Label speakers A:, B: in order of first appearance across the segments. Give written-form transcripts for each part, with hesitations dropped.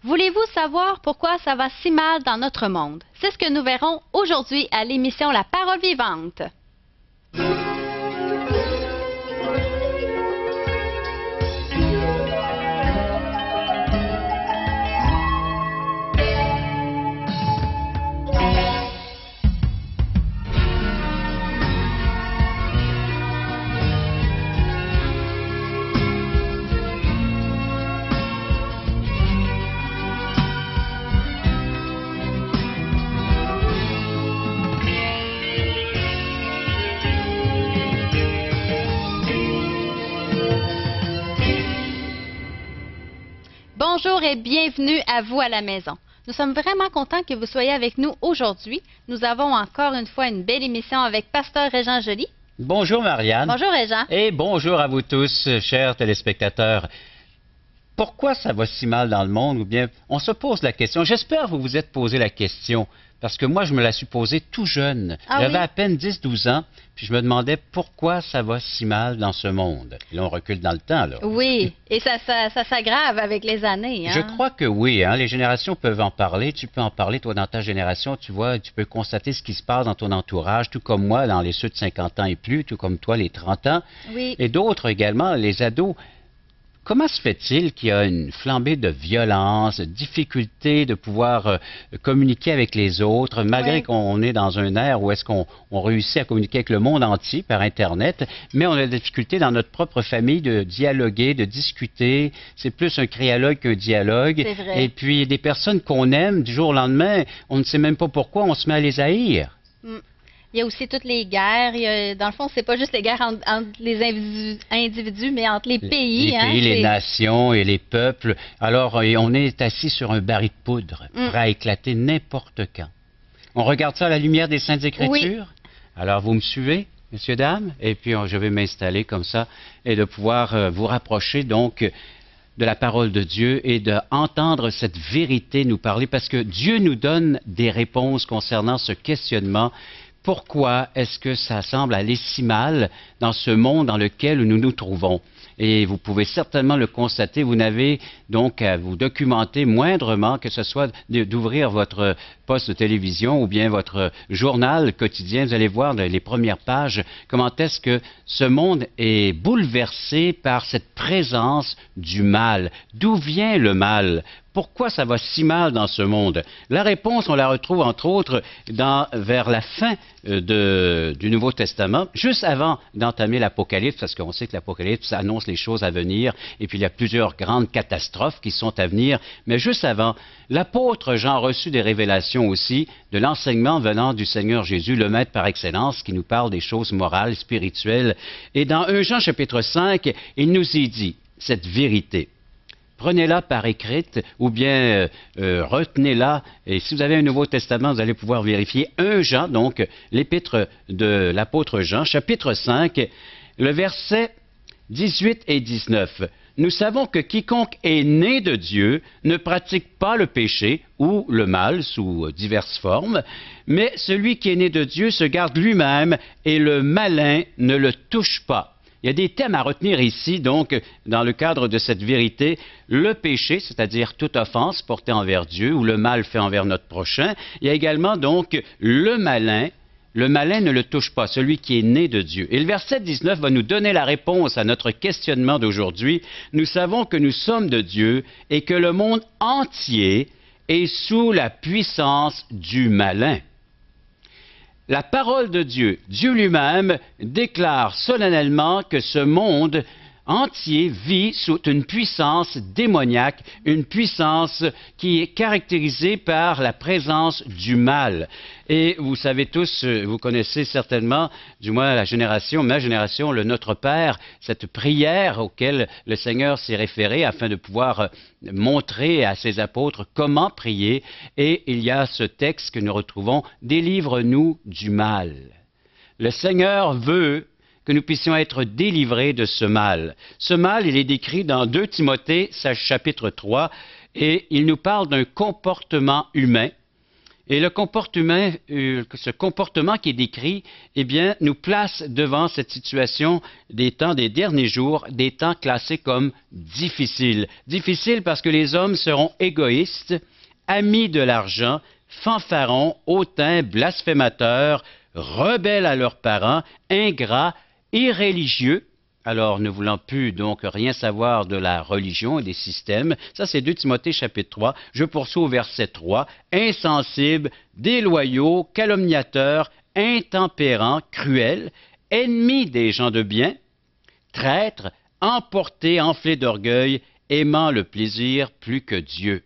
A: Voulez-vous savoir pourquoi ça va si mal dans notre monde? C'est ce que nous verrons aujourd'hui à l'émission La Parole vivante. Bonjour et bienvenue à vous à la maison. Nous sommes vraiment contents que vous soyez avec nous aujourd'hui. Nous avons encore une fois une belle émission avec Pasteur Régent Joly.
B: Bonjour Marianne.
A: Bonjour Régent.
B: Et bonjour à vous tous, chers téléspectateurs. Pourquoi ça va si mal dans le monde? Ou bien, on se pose la question. J'espère que vous vous êtes posé la question. Parce que moi, je me la suis posée tout jeune. J'avais à peine 10-12 ans, puis je me demandais pourquoi ça va si mal dans ce monde. Et là, on recule dans le temps, là.
A: Oui, et ça s'aggrave avec les années. Hein?
B: Je crois que oui, hein? Les générations peuvent en parler. Tu peux en parler, toi, dans ta génération, tu vois, tu peux constater ce qui se passe dans ton entourage, tout comme moi, dans les ceux de 50 ans et plus, tout comme toi, les 30 ans.
A: Oui.
B: Et d'autres également, les ados. Comment se fait-il qu'il y a une flambée de violence, de difficulté de pouvoir communiquer avec les autres, malgré qu'on est dans un ère où est-ce qu'on réussit à communiquer avec le monde entier par Internet, mais on a des difficultés dans notre propre famille de dialoguer, de discuter. C'est plus un créologue qu'un dialogue.
A: C'est vrai.
B: Et puis, des personnes qu'on aime, du jour au lendemain, on ne sait même pas pourquoi, on se met à les haïr.
A: Il y a aussi toutes les guerres. Dans le fond, c'est pas juste les guerres entre les individus, mais entre les pays.
B: Les pays, les nations et les peuples. Alors, on est assis sur un baril de poudre, prêt à éclater n'importe quand. On regarde ça à la lumière des Saintes Écritures?
A: Oui.
B: Alors, vous me suivez, messieurs, dames? Et puis, je vais m'installer comme ça et de pouvoir vous rapprocher, donc, de la parole de Dieu et d'entendre cette vérité nous parler, parce que Dieu nous donne des réponses concernant ce questionnement. Pourquoi est-ce que ça semble aller si mal dans ce monde dans lequel nous nous trouvons? Et vous pouvez certainement le constater, vous n'avez donc à vous documenter moindrement, que ce soit d'ouvrir votre poste de télévision ou bien votre journal quotidien. Vous allez voir dans les premières pages comment est-ce que ce monde est bouleversé par cette présence du mal. D'où vient le mal? Pourquoi ça va si mal dans ce monde? La réponse, on la retrouve entre autres vers la fin du Nouveau Testament, juste avant d'entamer l'Apocalypse, parce qu'on sait que l'Apocalypse annonce les choses à venir, et puis il y a plusieurs grandes catastrophes qui sont à venir, mais juste avant, l'apôtre Jean a reçu des révélations aussi de l'enseignement venant du Seigneur Jésus, le Maître par excellence, qui nous parle des choses morales, spirituelles. Et dans 1 Jean chapitre 5, il nous y dit cette vérité. Prenez-la par écrite ou bien retenez-la. Et si vous avez un Nouveau Testament, vous allez pouvoir vérifier 1 Jean, donc l'épître de l'apôtre Jean, chapitre 5, le verset 18 et 19. Nous savons que quiconque est né de Dieu ne pratique pas le péché ou le mal sous diverses formes, mais celui qui est né de Dieu se garde lui-même et le malin ne le touche pas. Il y a des thèmes à retenir ici, donc, dans le cadre de cette vérité. Le péché, c'est-à-dire toute offense portée envers Dieu ou le mal fait envers notre prochain. Il y a également, donc, le malin. Le malin ne le touche pas, celui qui est né de Dieu. Et le verset 19 va nous donner la réponse à notre questionnement d'aujourd'hui. Nous savons que nous sommes de Dieu et que le monde entier est sous la puissance du malin. La parole de Dieu, Dieu lui-même, déclare solennellement que ce monde entier vit sous une puissance démoniaque, une puissance qui est caractérisée par la présence du mal. Et vous savez tous, vous connaissez certainement, du moins ma génération, le Notre Père, cette prière auquel le Seigneur s'est référé afin de pouvoir montrer à ses apôtres comment prier. Et il y a ce texte que nous retrouvons, « Délivre-nous du mal ». Le Seigneur veut que nous puissions être délivrés de ce mal. Ce mal, il est décrit dans 2 Timothée, chapitre 3, et il nous parle d'un comportement humain. Et ce comportement qui est décrit, eh bien, nous place devant cette situation des temps des derniers jours, des temps classés comme difficiles. Difficiles parce que les hommes seront égoïstes, amis de l'argent, fanfarons, hautains, blasphémateurs, rebelles à leurs parents, ingrats, irréligieux, alors ne voulant plus donc rien savoir de la religion et des systèmes. Ça, c'est 2 Timothée chapitre 3. Je poursuis au verset 3. Insensibles, déloyaux, calomniateurs, intempérants, cruels, ennemis des gens de bien, traîtres, emportés, enflés d'orgueil, aimant le plaisir plus que Dieu.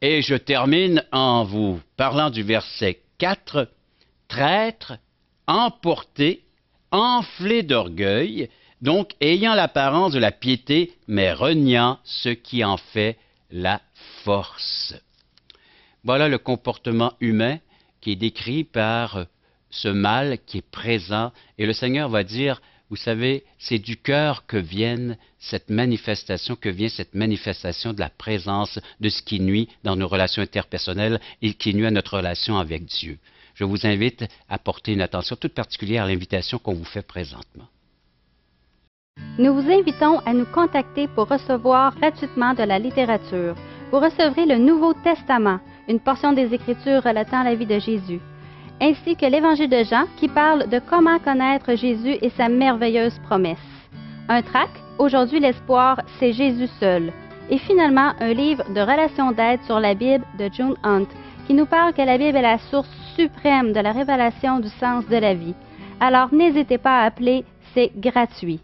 B: Et je termine en vous parlant du verset 4. Traîtres, emportés, enflés d'orgueil, donc ayant l'apparence de la piété, mais reniant ce qui en fait la force. Voilà le comportement humain qui est décrit par ce mal qui est présent. Et le Seigneur va dire, vous savez, c'est du cœur que vient cette manifestation de la présence de ce qui nuit dans nos relations interpersonnelles et qui nuit à notre relation avec Dieu. Je vous invite à porter une attention toute particulière à l'invitation qu'on vous fait présentement.
A: Nous vous invitons à nous contacter pour recevoir gratuitement de la littérature. Vous recevrez le Nouveau Testament, une portion des Écritures relatant la vie de Jésus, ainsi que l'Évangile de Jean qui parle de comment connaître Jésus et sa merveilleuse promesse. Un tract, Aujourd'hui l'espoir, c'est Jésus seul. Et finalement, un livre de relations d'aide sur la Bible de June Hunt qui nous parle que la Bible est la source suprême de la révélation du sens de la vie. Alors n'hésitez pas à appeler, c'est gratuit.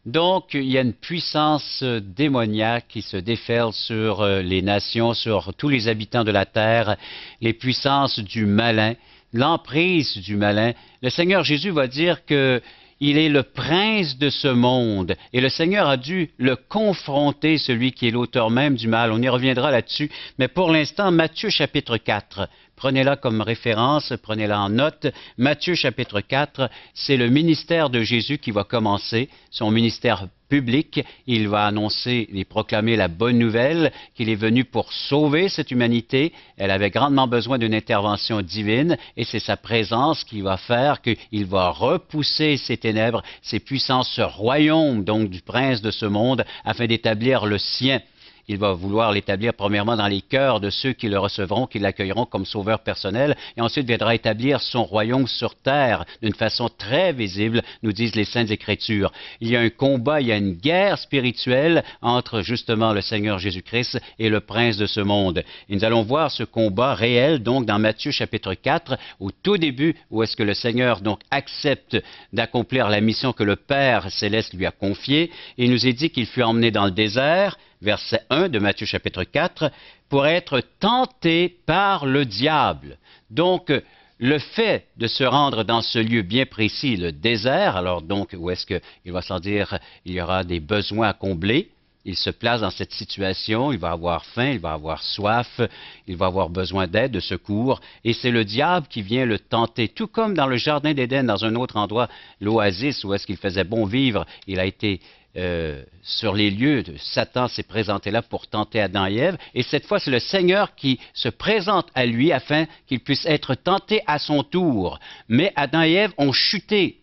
B: Donc, il y a une puissance démoniaque qui se déferle sur les nations, sur tous les habitants de la terre, les puissances du malin, l'emprise du malin. Le Seigneur Jésus va dire que il est le prince de ce monde. Et le Seigneur a dû le confronter, celui qui est l'auteur même du mal. On y reviendra là-dessus. Mais pour l'instant, Matthieu chapitre 4. Prenez-la comme référence, prenez-la en note. Matthieu chapitre 4, c'est le ministère de Jésus qui va commencer, son ministère public. Il va annoncer et proclamer la bonne nouvelle qu'il est venu pour sauver cette humanité. Elle avait grandement besoin d'une intervention divine et c'est sa présence qui va faire qu'il va repousser ces ténèbres, ces puissances, ce royaume donc du prince de ce monde afin d'établir le sien. Il va vouloir l'établir premièrement dans les cœurs de ceux qui le recevront, qui l'accueilleront comme sauveur personnel, et ensuite viendra établir son royaume sur terre d'une façon très visible, nous disent les Saintes Écritures. Il y a un combat, il y a une guerre spirituelle entre justement le Seigneur Jésus-Christ et le prince de ce monde. Et nous allons voir ce combat réel, donc dans Matthieu chapitre 4, au tout début, où est-ce que le Seigneur donc accepte d'accomplir la mission que le Père céleste lui a confiée. Il nous est dit qu'il fut emmené dans le désert, verset 1 de Matthieu chapitre 4, pour être tenté par le diable. Donc, le fait de se rendre dans ce lieu bien précis, le désert, alors donc où est-ce qu'il va sans dire il y aura des besoins à combler, il se place dans cette situation, il va avoir faim, il va avoir soif, il va avoir besoin d'aide, de secours, et c'est le diable qui vient le tenter, tout comme dans le jardin d'Éden, dans un autre endroit, l'oasis, où est-ce qu'il faisait bon vivre, il a été sur les lieux, Satan s'est présenté là pour tenter Adam et Ève, et cette fois c'est le Seigneur qui se présente à lui afin qu'il puisse être tenté à son tour. Mais Adam et Ève ont chuté.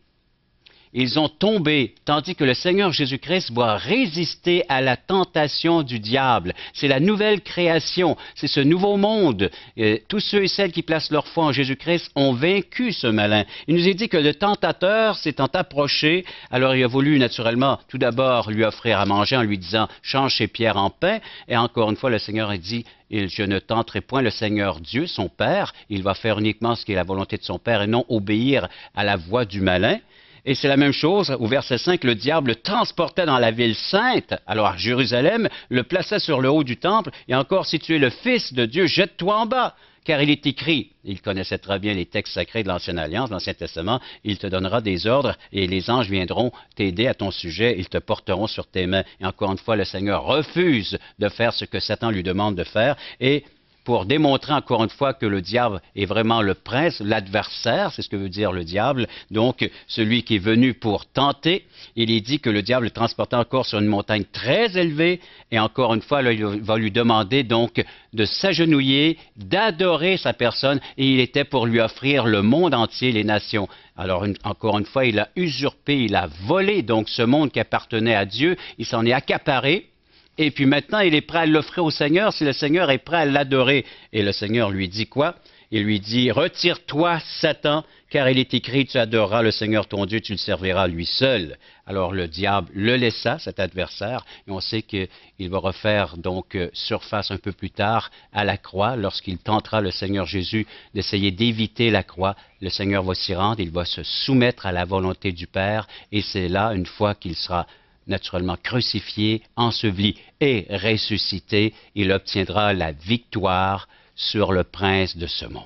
B: Ils ont tombé, tandis que le Seigneur Jésus-Christ va résister à la tentation du diable. C'est la nouvelle création, c'est ce nouveau monde. Tous ceux et celles qui placent leur foi en Jésus-Christ ont vaincu ce malin. Il nous est dit que le tentateur s'étant approché, alors il a voulu naturellement tout d'abord lui offrir à manger en lui disant « change ces pierres en pain ». Et encore une fois, le Seigneur a dit « je ne tenterai point le Seigneur Dieu, son Père. Il va faire uniquement ce qui est la volonté de son Père et non obéir à la voix du malin ». Et c'est la même chose, au verset 5, le diable le transportait dans la ville sainte, alors à Jérusalem, le plaçait sur le haut du temple, et encore, si tu es le Fils de Dieu, jette-toi en bas, car il est écrit, il connaissait très bien les textes sacrés de l'Ancienne Alliance, de l'Ancien Testament, il te donnera des ordres, et les anges viendront t'aider à ton sujet, ils te porteront sur tes mains. Et encore une fois, le Seigneur refuse de faire ce que Satan lui demande de faire, et pour démontrer encore une fois que le diable est vraiment le prince, l'adversaire, c'est ce que veut dire le diable, donc celui qui est venu pour tenter. Il est dit que le diable le transportait encore sur une montagne très élevée, et encore une fois, là, il va lui demander donc de s'agenouiller, d'adorer sa personne, et il était pour lui offrir le monde entier, les nations. Alors, encore une fois, il a usurpé, il a volé donc ce monde qui appartenait à Dieu, il s'en est accaparé. Et puis maintenant, il est prêt à l'offrir au Seigneur si le Seigneur est prêt à l'adorer. Et le Seigneur lui dit quoi? Il lui dit, retire-toi, Satan, car il est écrit, tu adoreras le Seigneur ton Dieu, tu le serviras lui seul. Alors le diable le laissa, cet adversaire, et on sait qu'il va refaire donc surface un peu plus tard à la croix, lorsqu'il tentera le Seigneur Jésus d'essayer d'éviter la croix. Le Seigneur va s'y rendre, il va se soumettre à la volonté du Père, et c'est là, une fois qu'il sera naturellement crucifié, enseveli et ressuscité, il obtiendra la victoire sur le prince de ce monde.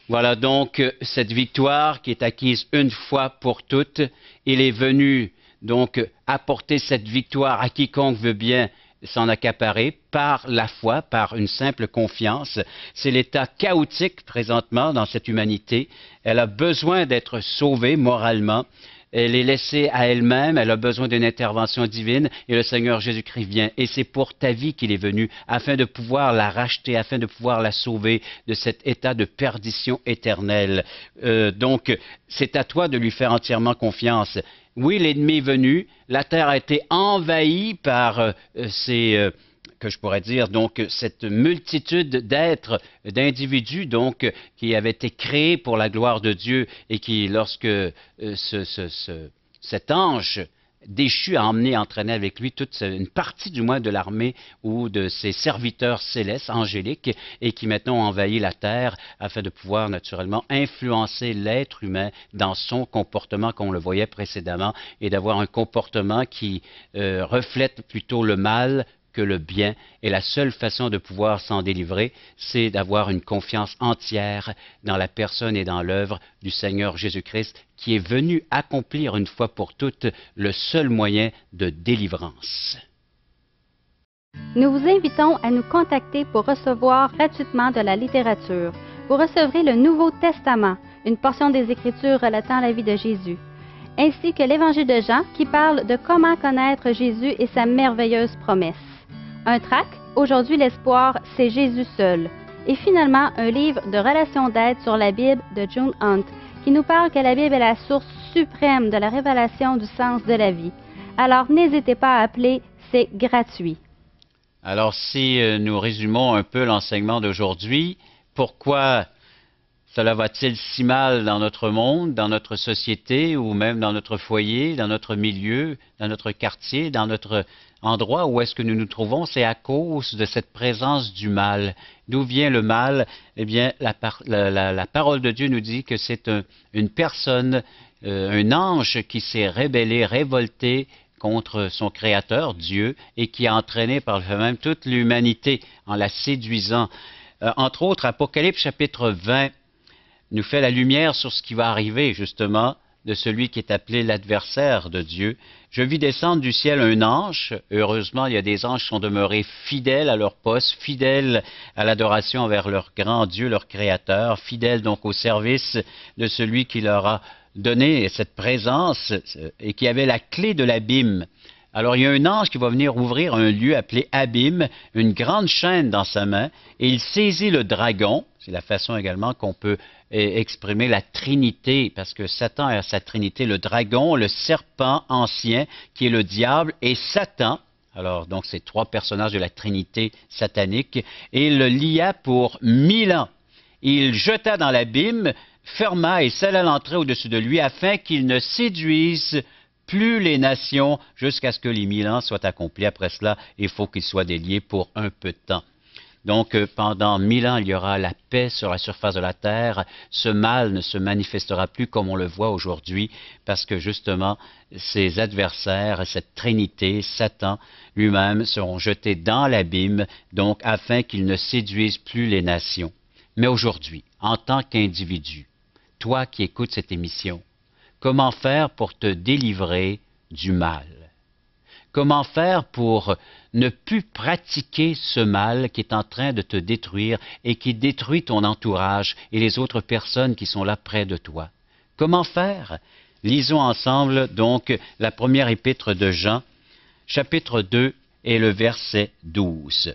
B: Voilà donc cette victoire qui est acquise une fois pour toutes. Il est venu donc apporter cette victoire à quiconque veut bien s'en accaparer par la foi, par une simple confiance. C'est l'état chaotique présentement dans cette humanité. Elle a besoin d'être sauvée moralement. Elle est laissée à elle-même, elle a besoin d'une intervention divine et le Seigneur Jésus-Christ vient. Et c'est pour ta vie qu'il est venu, afin de pouvoir la racheter, afin de pouvoir la sauver de cet état de perdition éternelle. Donc, c'est à toi de lui faire entièrement confiance. Oui, l'ennemi est venu, la terre a été envahie par que je pourrais dire, donc, cette multitude d'êtres, d'individus, donc, qui avaient été créés pour la gloire de Dieu et qui, lorsque cet ange déchu a entraîné avec lui toute une partie du moins de l'armée ou de ses serviteurs célestes, angéliques, et qui maintenant ont envahi la terre afin de pouvoir naturellement influencer l'être humain dans son comportement comme on le voyait précédemment et d'avoir un comportement qui reflète plutôt le mal que le bien, et la seule façon de pouvoir s'en délivrer, c'est d'avoir une confiance entière dans la personne et dans l'œuvre du Seigneur Jésus-Christ, qui est venu accomplir une fois pour toutes le seul moyen de délivrance.
A: Nous vous invitons à nous contacter pour recevoir gratuitement de la littérature. Vous recevrez le Nouveau Testament, une portion des Écritures relatant la vie de Jésus, ainsi que l'Évangile de Jean qui parle de comment connaître Jésus et sa merveilleuse promesse. Un tract, aujourd'hui l'espoir, c'est Jésus seul. Et finalement, un livre de relations d'aide sur la Bible de June Hunt, qui nous parle que la Bible est la source suprême de la révélation du sens de la vie. Alors n'hésitez pas à appeler, c'est gratuit.
B: Alors si nous résumons un peu l'enseignement d'aujourd'hui, pourquoi cela va-t-il si mal dans notre monde, dans notre société ou même dans notre foyer, dans notre milieu, dans notre quartier, dans notre endroit où est-ce que nous nous trouvons? C'est à cause de cette présence du mal. D'où vient le mal? Eh bien, la parole de Dieu nous dit que c'est une personne, un ange qui s'est rébellé, révolté contre son Créateur, Dieu, et qui a entraîné par le fait même toute l'humanité en la séduisant. Entre autres, Apocalypse chapitre 20 nous fait la lumière sur ce qui va arriver, justement, de celui qui est appelé l'adversaire de Dieu. Je vis descendre du ciel un ange. Heureusement, il y a des anges qui sont demeurés fidèles à leur poste, fidèles à l'adoration envers leur grand Dieu, leur Créateur, fidèles donc au service de celui qui leur a donné cette présence et qui avait la clé de l'abîme. Alors, il y a un ange qui va venir ouvrir un lieu appelé Abîme, une grande chaîne dans sa main, et il saisit le dragon. C'est la façon également qu'on peut exprimer la Trinité, parce que Satan a sa Trinité, le dragon, le serpent ancien, qui est le diable, et Satan. Alors, donc, c'est trois personnages de la Trinité satanique, et il le lia pour 1000 ans. Il jeta dans l'abîme, ferma et scella l'entrée au-dessus de lui, afin qu'il ne séduise plus les nations jusqu'à ce que les 1000 ans soient accomplis. Après cela, il faut qu'ils soient déliés pour un peu de temps. Donc, pendant 1000 ans, il y aura la paix sur la surface de la terre. Ce mal ne se manifestera plus comme on le voit aujourd'hui, parce que justement, ses adversaires, cette Trinité, Satan lui-même, seront jetés dans l'abîme, donc afin qu'ils ne séduisent plus les nations. Mais aujourd'hui, en tant qu'individu, toi qui écoutes cette émission, comment faire pour te délivrer du mal? Comment faire pour ne plus pratiquer ce mal qui est en train de te détruire et qui détruit ton entourage et les autres personnes qui sont là près de toi? Comment faire? Lisons ensemble donc la première épître de Jean, chapitre 2 et le verset 12.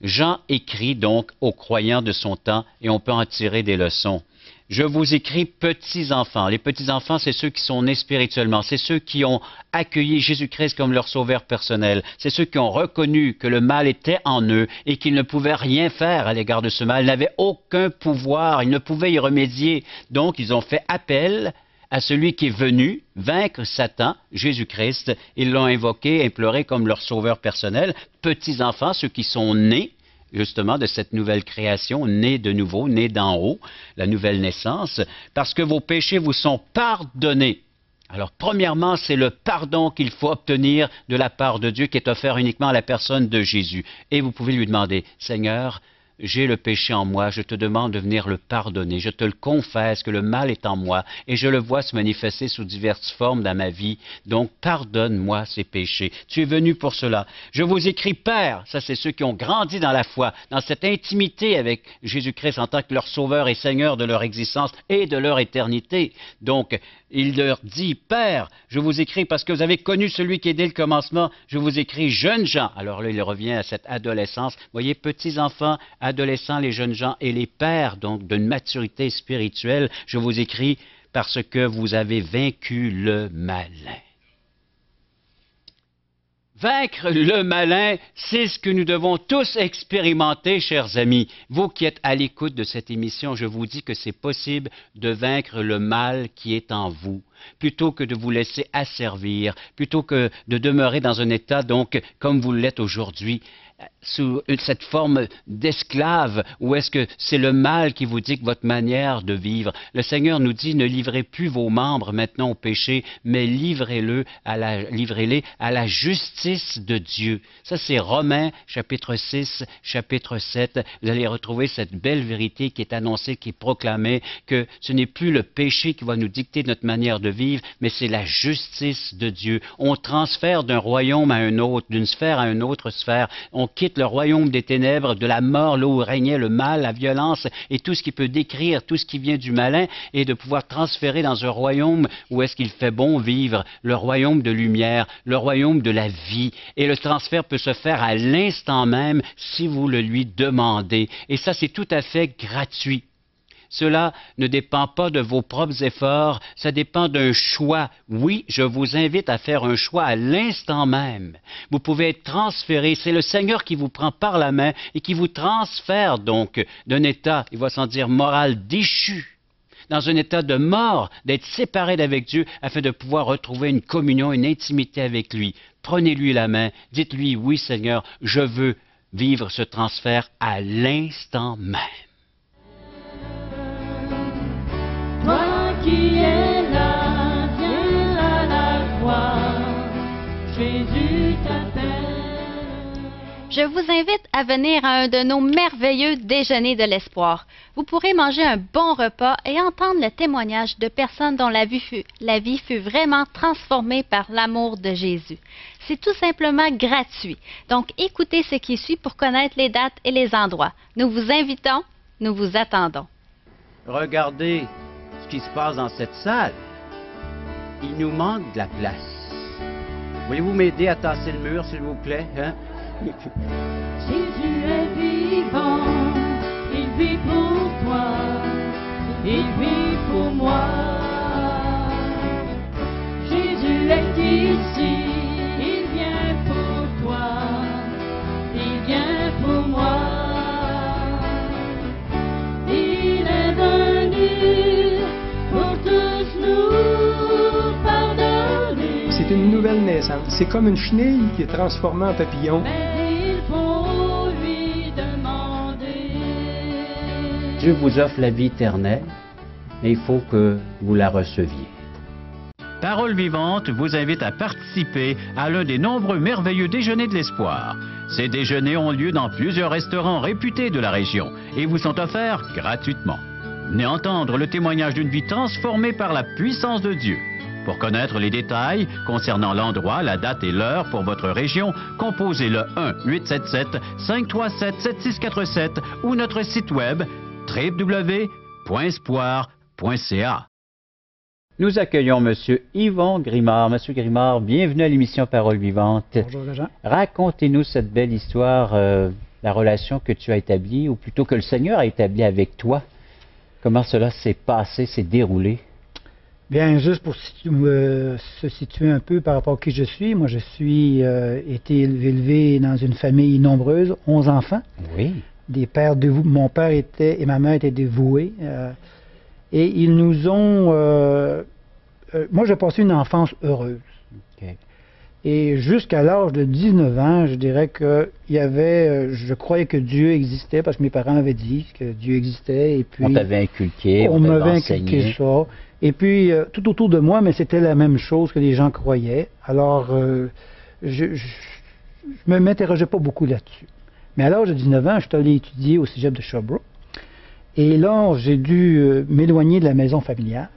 B: Jean écrit donc aux croyants de son temps et on peut en tirer des leçons. Je vous écris petits-enfants. Les petits-enfants, c'est ceux qui sont nés spirituellement. C'est ceux qui ont accueilli Jésus-Christ comme leur sauveur personnel. C'est ceux qui ont reconnu que le mal était en eux et qu'ils ne pouvaient rien faire à l'égard de ce mal. Ils n'avaient aucun pouvoir. Ils ne pouvaient y remédier. Donc, ils ont fait appel à celui qui est venu vaincre Satan, Jésus-Christ. Ils l'ont invoqué, imploré comme leur sauveur personnel. Petits-enfants, ceux qui sont nés justement de cette nouvelle création, née de nouveau, née d'en haut, la nouvelle naissance, parce que vos péchés vous sont pardonnés. Alors, premièrement, c'est le pardon qu'il faut obtenir de la part de Dieu qui est offert uniquement à la personne de Jésus. Et vous pouvez lui demander, Seigneur, j'ai le péché en moi, je te demande de venir le pardonner. Je te le confesse que le mal est en moi et je le vois se manifester sous diverses formes dans ma vie. Donc, pardonne-moi ces péchés. Tu es venu pour cela. Je vous écris Père, ça c'est ceux qui ont grandi dans la foi, dans cette intimité avec Jésus-Christ en tant que leur sauveur et Seigneur de leur existence et de leur éternité. Donc, il leur dit, Père, je vous écris parce que vous avez connu celui qui est dès le commencement, je vous écris jeunes gens. Alors là, il revient à cette adolescence. Vous voyez, petits-enfants, adolescents, les jeunes gens et les pères, donc d'une maturité spirituelle, je vous écris parce que vous avez vaincu le malin. Vaincre le malin, c'est ce que nous devons tous expérimenter, chers amis. Vous qui êtes à l'écoute de cette émission, je vous dis que c'est possible de vaincre le mal qui est en vous, plutôt que de vous laisser asservir, plutôt que de demeurer dans un état, donc, comme vous l'êtes aujourd'hui, sous cette forme d'esclave, ou est-ce que c'est le mal qui vous dicte votre manière de vivre? Le Seigneur nous dit, ne livrez plus vos membres maintenant au péché, mais livrez-les à la justice de Dieu. Ça, c'est Romains, chapitre 6, chapitre 7. Vous allez retrouver cette belle vérité qui est annoncée, qui est proclamée, que ce n'est plus le péché qui va nous dicter notre manière de vivre, mais c'est la justice de Dieu. On transfère d'un royaume à un autre, d'une sphère à une autre sphère. On quitte le royaume des ténèbres, de la mort, là où régnait le mal, la violence et tout ce qui peut décrire, tout ce qui vient du malin, et de pouvoir transférer dans un royaume où est-ce qu'il fait bon vivre, le royaume de lumière, le royaume de la vie. Et le transfert peut se faire à l'instant même si vous le lui demandez. Et ça, c'est tout à fait gratuit. Cela ne dépend pas de vos propres efforts, ça dépend d'un choix. Oui, je vous invite à faire un choix à l'instant même. Vous pouvez être transféré, c'est le Seigneur qui vous prend par la main et qui vous transfère donc d'un état, il va s'en dire moral déchu, dans un état de mort, d'être séparé d'avec Dieu afin de pouvoir retrouver une communion, une intimité avec lui. Prenez-lui la main, dites-lui, oui Seigneur, je veux vivre ce transfert à l'instant même.
C: Toi qui es là, viens à la croix, Jésus t'appelle.
A: Je vous invite à venir à un de nos merveilleux déjeuners de l'espoir. Vous pourrez manger un bon repas et entendre le témoignage de personnes dont la vie fut vraiment transformée par l'amour de Jésus. C'est tout simplement gratuit. Donc, écoutez ce qui suit pour connaître les dates et les endroits. Nous vous invitons, nous vous attendons.
B: Regardez ce qui se passe dans cette salle. Il nous manque de la place. Voulez-vous m'aider à tasser le mur, s'il vous plaît? Hein?
C: Jésus est vivant, il vit pour toi, il vit pour moi. Jésus est ici, il vient pour toi, il vient pour moi. Il est venu pour tous nous pardonner.
D: C'est une nouvelle naissance. C'est comme une chenille qui est transformée en papillon.
C: Mais il faut lui demander.
B: Dieu vous offre la vie éternelle, mais il faut que vous la receviez. Parole vivante vous invite à participer à l'un des nombreux merveilleux déjeuners de l'espoir. Ces déjeuners ont lieu dans plusieurs restaurants réputés de la région et vous sont offerts gratuitement. Venez entendre le témoignage d'une vie transformée par la puissance de Dieu.
E: Pour connaître les détails concernant l'endroit, la date et l'heure pour votre région, composez le 1-877-537-7647 ou notre site web www.espoir.ca.
B: Nous accueillons M. Yvon Grimard. M. Grimard, bienvenue à l'émission Parole vivante.
F: Bonjour, Jean.
B: Racontez-nous cette belle histoire, la relation que tu as établie, ou plutôt que le Seigneur a établie avec toi. Comment cela s'est passé, s'est déroulé?
F: Bien, juste pour se situer un peu par rapport à qui je suis, moi je suis été élevé dans une famille nombreuse, 11 enfants.
B: Oui.
F: Des pères mon père était et ma mère étaient dévoués. Et ils nous ont... moi, j'ai passé une enfance heureuse.
B: Okay.
F: Et jusqu'à l'âge de 19 ans, je dirais que il y avait... je croyais que Dieu existait, parce que mes parents m'avaient dit que Dieu existait. Et puis,
B: on t'avait inculqué,
F: on m'avait inculqué ça. Et puis, tout autour de moi, mais c'était la même chose que les gens croyaient. Alors, je ne m'interrogeais pas beaucoup là-dessus. Mais à l'âge de 19 ans, je suis allé étudier au cégep de Sherbrooke. Et là, j'ai dû m'éloigner de la maison familiale.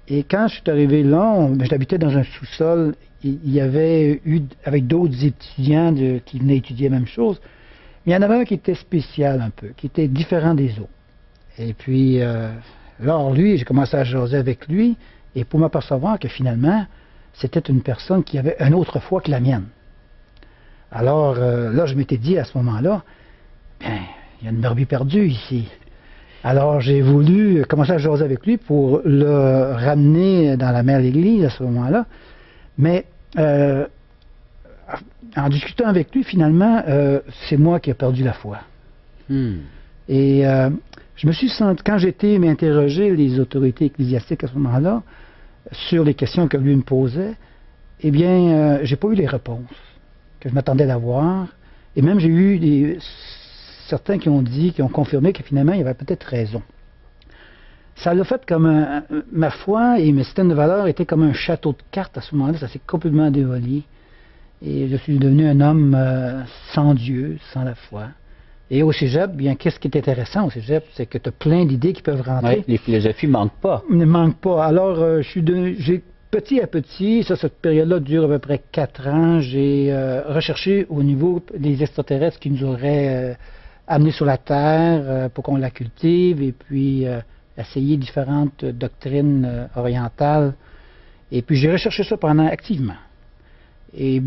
F: Et quand je suis arrivé là, j'habitais dans un sous-sol. Il y avait eu, avec d'autres étudiants qui venaient étudier la même chose, mais il y en avait un qui était spécial un peu, qui était différent des autres. Et puis, alors lui, j'ai commencé à jaser avec lui, et pour m'apercevoir que finalement, c'était une personne qui avait une autre foi que la mienne. Alors, là, je m'étais dit à ce moment-là, bien, il y a une brebis perdue ici. Alors, j'ai voulu commencer à jaser avec lui pour le ramener dans la mère l'église à ce moment-là. Mais, en discutant avec lui, finalement, c'est moi qui ai perdu la foi. Et je me suis senti, quand j'étais m'interroger les autorités ecclésiastiques à ce moment-là, sur les questions que lui me posait, eh bien, j'ai pas eu les réponses que je m'attendais d'avoir. Et même, j'ai eu certains qui ont dit, qui ont confirmé que finalement, il y avait peut-être raison. Ça l'a fait comme ma foi et mes systèmes de valeurs étaient comme un château de cartes à ce moment-là. Ça s'est complètement dévoli. Et je suis devenu un homme sans Dieu, sans la foi. Et au cégep, bien, qu'est-ce qui est intéressant au cégep, c'est que tu as plein d'idées qui peuvent rentrer.
B: Oui, les philosophies ne manquent pas.
F: Ne manquent pas. Alors, j'ai petit à petit, cette période-là dure à peu près 4 ans, j'ai recherché au niveau des extraterrestres qui nous auraient amenés sur la Terre pour qu'on la cultive, et puis essayer différentes doctrines orientales. Et puis j'ai recherché ça pendant activement. Et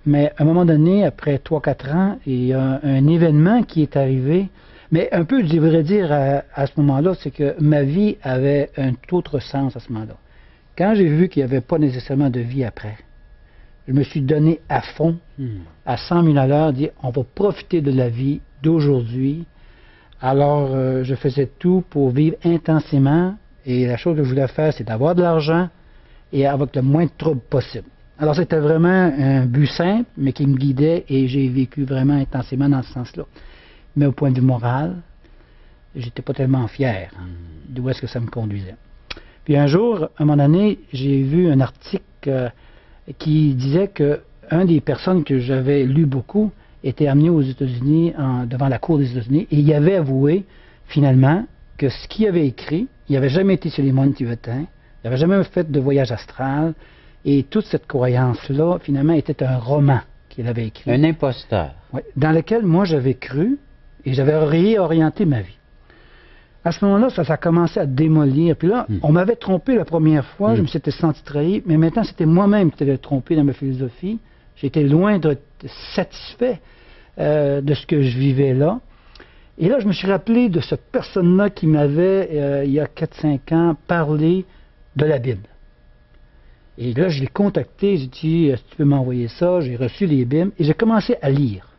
F: mais à un moment donné, après 3-4 ans, il y a un événement qui est arrivé. Mais un peu, je devrais dire, à ce moment-là, c'est que ma vie avait un tout autre sens à ce moment-là. Quand j'ai vu qu'il n'y avait pas nécessairement de vie après, je me suis donné à fond, à 100 000 à l'heure, dire on va profiter de la vie d'aujourd'hui. Alors, je faisais tout pour vivre intensément. Et la chose que je voulais faire, c'est d'avoir de l'argent et avec le moins de troubles possible. Alors, c'était vraiment un but simple, mais qui me guidait, et j'ai vécu vraiment intensément dans ce sens-là. Mais au point de vue moral, j'étais pas tellement fier d'où est-ce que ça me conduisait. Puis un jour, à un moment donné, j'ai vu un article qui disait que un des personnes que j'avais lu beaucoup était amené aux États-Unis, devant la cour des États-Unis, et il avait avoué, finalement, que ce qu'il avait écrit, il n'avait jamais été sur les mondes tibétains, il n'avait jamais fait de voyage astral, et toute cette croyance-là, finalement, était un roman qu'il avait écrit.
B: Un imposteur.
F: Oui, dans lequel moi j'avais cru, et j'avais réorienté ma vie. À ce moment-là, ça a commencé à démolir. Puis là, on m'avait trompé la première fois, je me suis senti trahi, mais maintenant, c'était moi-même qui t'avais trompé dans ma philosophie. J'étais loin d'être satisfait de ce que je vivais là. Et là, je me suis rappelé de cette personne-là qui m'avait, il y a 4-5 ans, parlé de la Bible. Et là, je l'ai contacté, j'ai dit, est-ce que tu peux m'envoyer ça? J'ai reçu les Bibles et j'ai commencé à lire.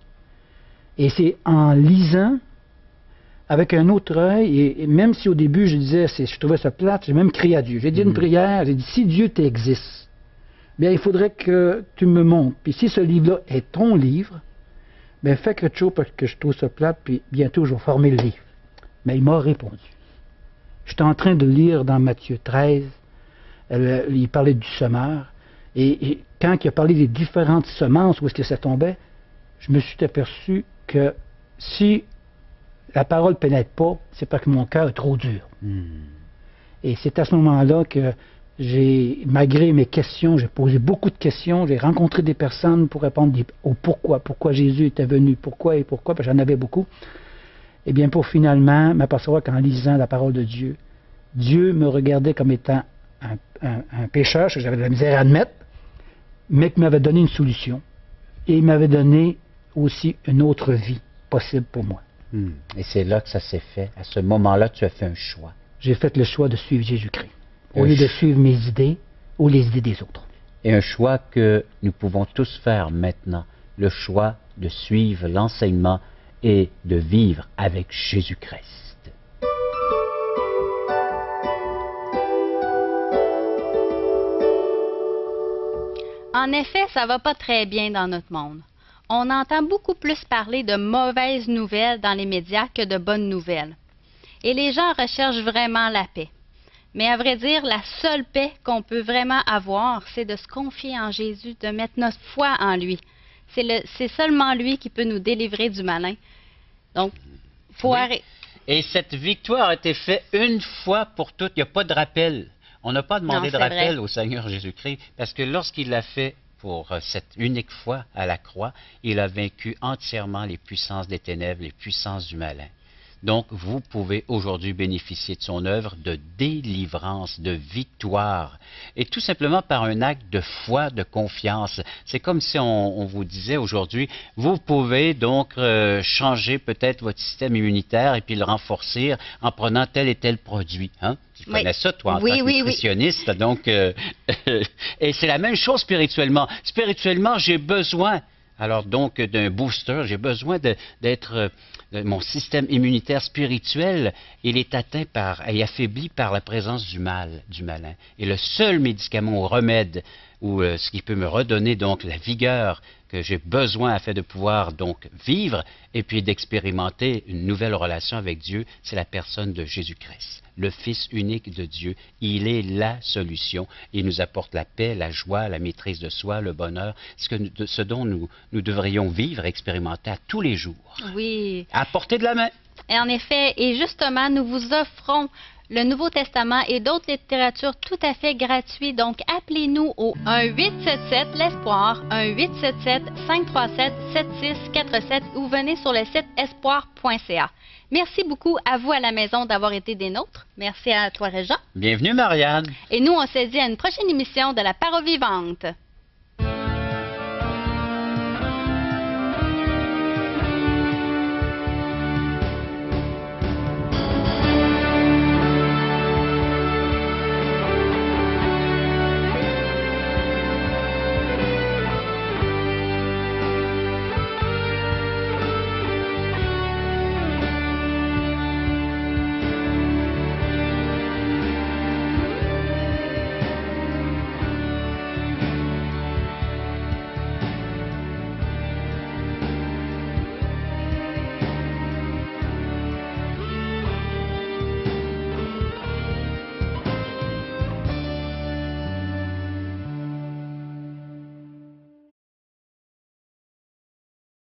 F: Et c'est en lisant, avec un autre œil, et même si au début je disais, je trouvais ça plate, j'ai même crié à Dieu. J'ai dit une prière, j'ai dit, si Dieu t'existe, bien il faudrait que tu me montres. Puis si ce livre-là est ton livre, bien fais quelque chose parce que je trouve ça plate, puis bientôt je vais former le livre. Mais il m'a répondu. J'étais en train de lire dans Matthieu 13, il parlait du semeur, et quand il a parlé des différentes semences, où est-ce que ça tombait, je me suis aperçu que si la parole ne pénètre pas, c'est parce que mon cœur est trop dur. Et c'est à ce moment-là que Malgré mes questions, j'ai posé beaucoup de questions, j'ai rencontré des personnes pour répondre au pourquoi Jésus était venu, pourquoi, parce que j'en avais beaucoup. Eh bien, pour finalement m'apercevoir qu'en lisant la parole de Dieu, Dieu me regardait comme étant un pécheur, que j'avais de la misère à admettre, mais qui m'avait donné une solution. Et il m'avait donné aussi une autre vie possible pour moi.
G: Et c'est là que ça s'est fait. À ce moment-là, tu as fait un choix.
F: J'ai fait le choix de suivre Jésus-Christ, au lieu de suivre mes idées ou les idées des autres.
G: Et un choix que nous pouvons tous faire maintenant, le choix de suivre l'enseignement et de vivre avec Jésus-Christ.
A: En effet, ça va pas très bien dans notre monde. On entend beaucoup plus parler de mauvaises nouvelles dans les médias que de bonnes nouvelles. Et les gens recherchent vraiment la paix. Mais à vrai dire, la seule paix qu'on peut vraiment avoir, c'est de se confier en Jésus, de mettre notre foi en lui. C'est seulement lui qui peut nous délivrer du malin. Donc, faut arrêter.
B: Et cette victoire a été faite une fois pour toutes. Il n'y a pas de rappel. On n'a pas demandé de rappel au Seigneur Jésus-Christ, parce que lorsqu'il l'a fait pour cette unique fois à la croix, il a vaincu entièrement les puissances des ténèbres, les puissances du malin. Donc, vous pouvez aujourd'hui bénéficier de son œuvre de délivrance, de victoire, et tout simplement par un acte de foi, de confiance. C'est comme si on vous disait aujourd'hui, vous pouvez donc changer peut-être votre système immunitaire et puis le renforcer en prenant tel et tel produit. Hein? Tu connais ça, toi, en tant que nutritionniste. Donc, et c'est la même chose spirituellement. Spirituellement, j'ai besoin, alors donc, d'un booster, j'ai besoin d'être... mon système immunitaire spirituel, il est atteint et affaibli par la présence du malin. Et le seul médicament ou remède, ou ce qui peut me redonner donc la vigueur que j'ai besoin afin de pouvoir donc vivre et puis d'expérimenter une nouvelle relation avec Dieu, c'est la personne de Jésus-Christ, le Fils unique de Dieu. Il est la solution. Il nous apporte la paix, la joie, la maîtrise de soi, le bonheur, ce dont nous devrions vivre et expérimenter à tous les jours.
A: Oui.
B: À portée de la main.
A: Et en effet, et justement, nous vous offrons le Nouveau Testament et d'autres littératures tout à fait gratuits. Donc, appelez-nous au 1-877-l'Espoir, 1-877-537-7647 ou venez sur le site espoir.ca. Merci beaucoup à vous à la maison d'avoir été des nôtres. Merci à toi, Régent.
B: Bienvenue, Marianne.
A: Et nous, on se dit à une prochaine émission de La Parole vivante.